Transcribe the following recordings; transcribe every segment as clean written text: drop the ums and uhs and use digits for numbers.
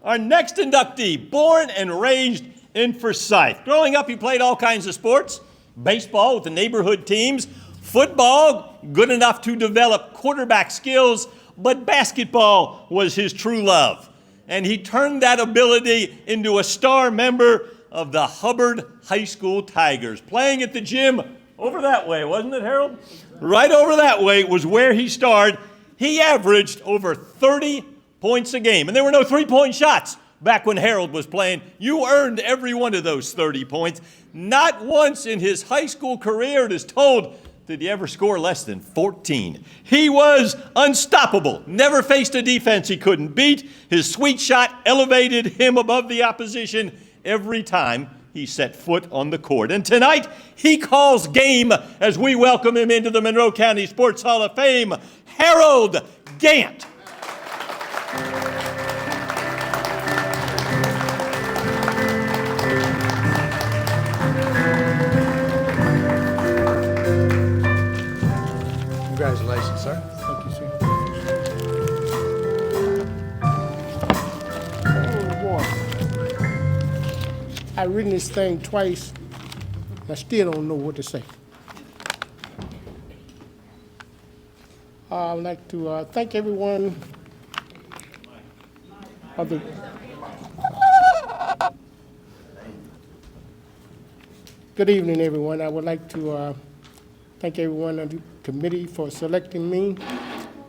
Our next inductee, born and raised in Forsyth. Growing up, he played all kinds of sports. Baseball with the neighborhood teams, football, good enough to develop quarterback skills, but basketball was his true love. And he turned that ability into a star member of the Hubbard High School Tigers, playing at the gym over that way, wasn't it, Harold? Right over that way was where he started. He averaged over 30 points a game, and there were no three-point shots back when Harold was playing. You earned every one of those 30 points. Not once in his high school career, it is told, did he ever score less than 14. He was unstoppable, never faced a defense he couldn't beat. His sweet shot elevated him above the opposition every time he set foot on the court. And tonight, he calls game as we welcome him into the Monroe County Sports Hall of Fame, Harold Gantt. Congratulations, sir. Thank you, sir. Oh, boy. I've written this thing twice, and I still don't know what to say. I would like to thank everyone of the Good evening, everyone. I would like to thank everyone on the committee for selecting me.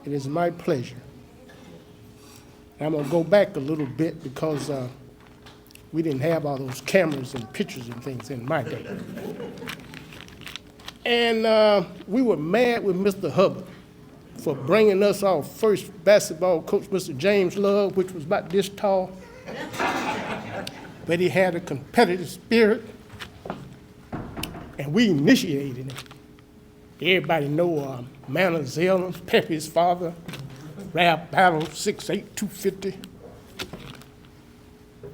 It is my pleasure. I'm going to go back a little bit because we didn't have all those cameras and pictures and things in my day. And we were mad with Mr. Hubbard for bringing us our first basketball coach, Mr. James Love, which was about this tall. But he had a competitive spirit, and we initiated him. Everybody know Manor Zellum, Pepe's father, Ralph Battle, 6'8", 250.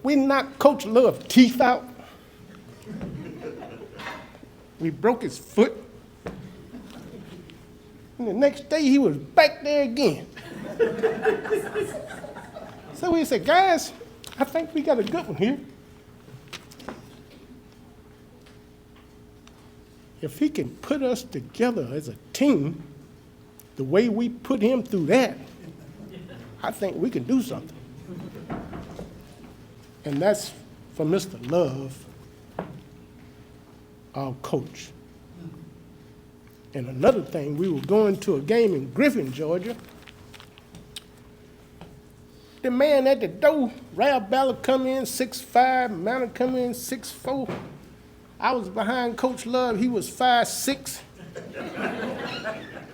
We knocked Coach Love's teeth out. We broke his foot. And the next day, he was back there again. So we said, guys, I think we got a good one here. If he can put us together as a team, the way we put him through that, I think we can do something. And that's for Mr. Love, our coach. And another thing, we were going to a game in Griffin, Georgia. The man at the door, Ralph Ballard come in 6'5", Manor come in 6'4". I was behind Coach Love, he was 5'6".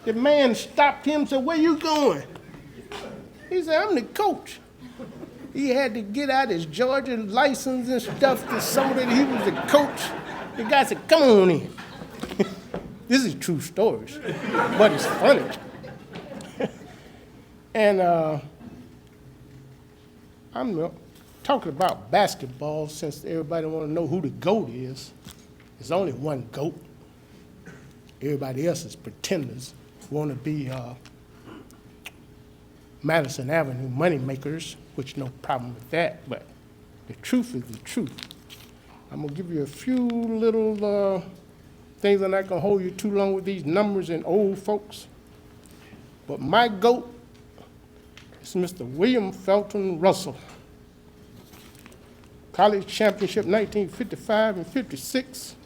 The man stopped him and said, "Where you going?" He said, "I'm the coach." He had to get out his Georgia license and stuff to show that he was the coach. The guy said, "Come on in." This is true stories, but it's funny. And I'm talking about basketball since everybody want to know who the GOAT is. There's only one GOAT. Everybody else is pretenders, want to be Madison Avenue moneymakers, which no problem with that, but the truth is the truth. I'm gonna give you a few little things. I'm not gonna hold you too long with these numbers and old folks, but my GOAT is Mr. William Felton Russell. College championship 1955 and 56.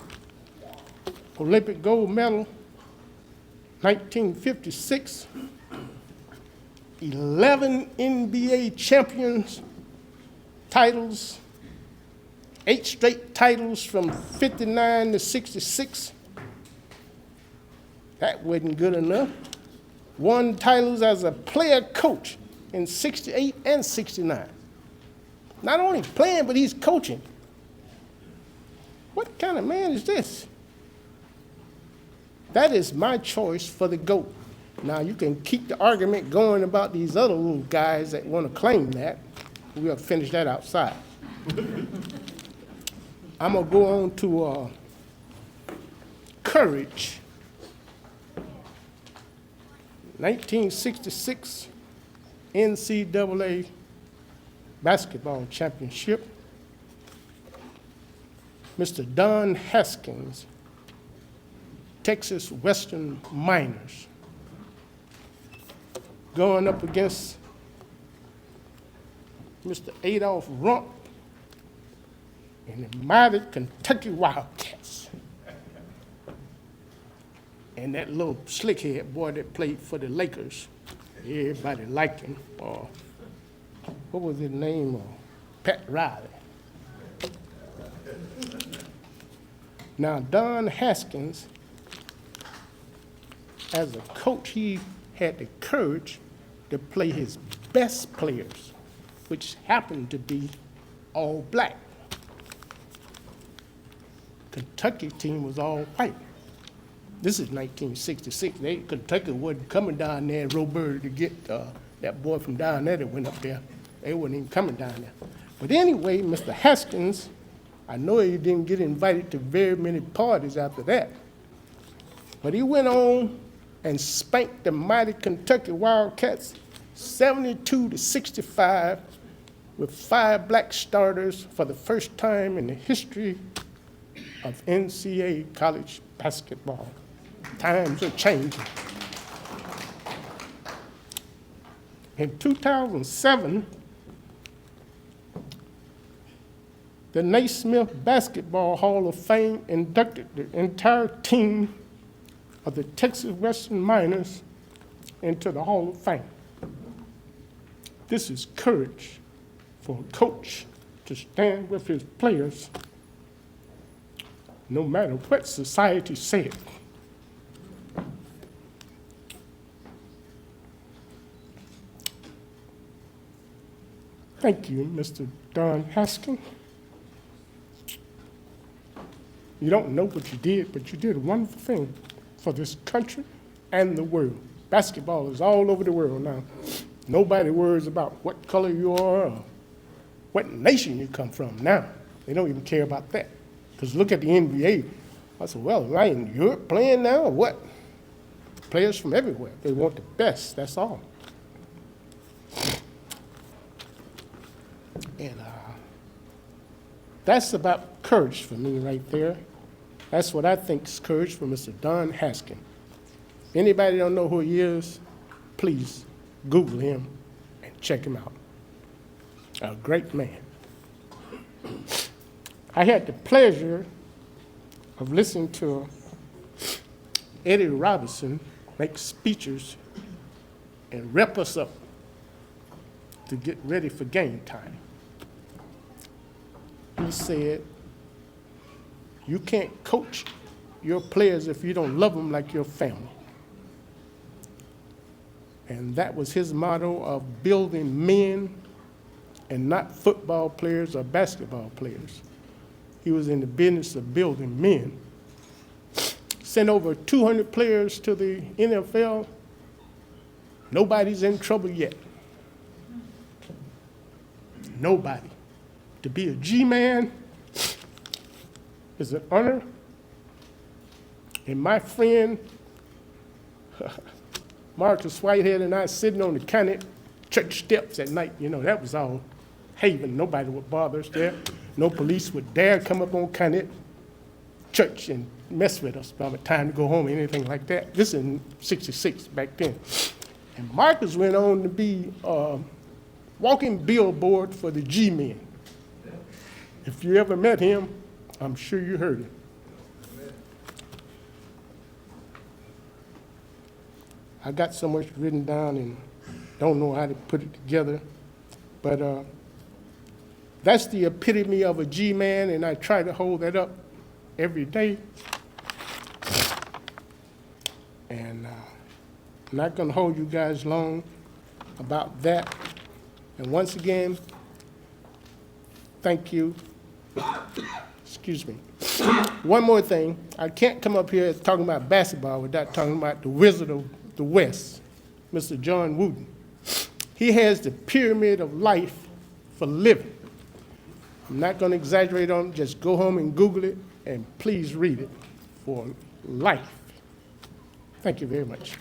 Olympic gold medal 1956. 11 NBA champions titles, 8 straight titles from 59 to 66. That wasn't good enough. Won titles as a player coach in 68 and 69. Not only playing, but he's coaching. What kind of man is this? That is my choice for the GOAT. Now, you can keep the argument going about these other little guys that want to claim that. We'll finish that outside. I'm going to go on to courage. 1966 NCAA basketball championship. Mr. Don Haskins, Texas Western Miners, going up against Mr. Adolph Rump and the mighty Kentucky Wildcats. And that little slickhead boy that played for the Lakers, everybody liked him. What was his name? Pat Riley. Now, Don Haskins, as a coach, he had the courage to play his best players, which happened to be all black. Kentucky team was all white. This is 1966. Kentucky wasn't coming down there in Roebuck to get that boy from down there that went up there. They wasn't even coming down there. But anyway, Mr. Haskins, I know he didn't get invited to very many parties after that. But he went on and spanked the mighty Kentucky Wildcats 72-65 with 5 black starters for the first time in the history of NCAA college basketball. Times are changing. In 2007, the Naismith Basketball Hall of Fame inducted the entire team of the Texas Western Miners into the Hall of Fame. This is courage for a coach to stand with his players no matter what society said. Thank you, Mr. Don Haskins. You don't know what you did, but you did a wonderful thing for this country and the world. Basketball is all over the world now. Nobody worries about what color you are or what nation you come from now. They don't even care about that. Because look at the NBA. I said, well, am I in Europe playing now or what? Players from everywhere. They want the best, that's all. And that's about courage for me right there. That's what I think is courage for Mr. Don Haskins. If anybody don't know who he is, please Google him and check him out. A great man. I had the pleasure of listening to Eddie Robinson make speeches and rep us up to get ready for game time. He said, you can't coach your players if you don't love them like your family. And that was his motto of building men and not football players or basketball players. He was in the business of building men. Sent over 200 players to the NFL. Nobody's in trouble yet. Nobody. To be a G-man is an honor. And my friend, Marcus Whitehead, and I sitting on the county church steps at night, you know, that was all haven. Nobody would bother us there. No police would dare come up on county church and mess with us by the time to go home or anything like that. This is in '66 back then. And Marcus went on to be walking billboard for the G-men. If you ever met him, I'm sure you heard him. I got so much written down and don't know how to put it together, but that's the epitome of a G-man, and I try to hold that up every day. And I'm not going to hold you guys long about that. And once again, thank you. Excuse me. One more thing. I can't come up here talking about basketball without talking about the Wizard of the West, Mr. John Wooden. He has the pyramid of life for living. I'm not going to exaggerate on it. Just go home and Google it, and please read it for life. Thank you very much.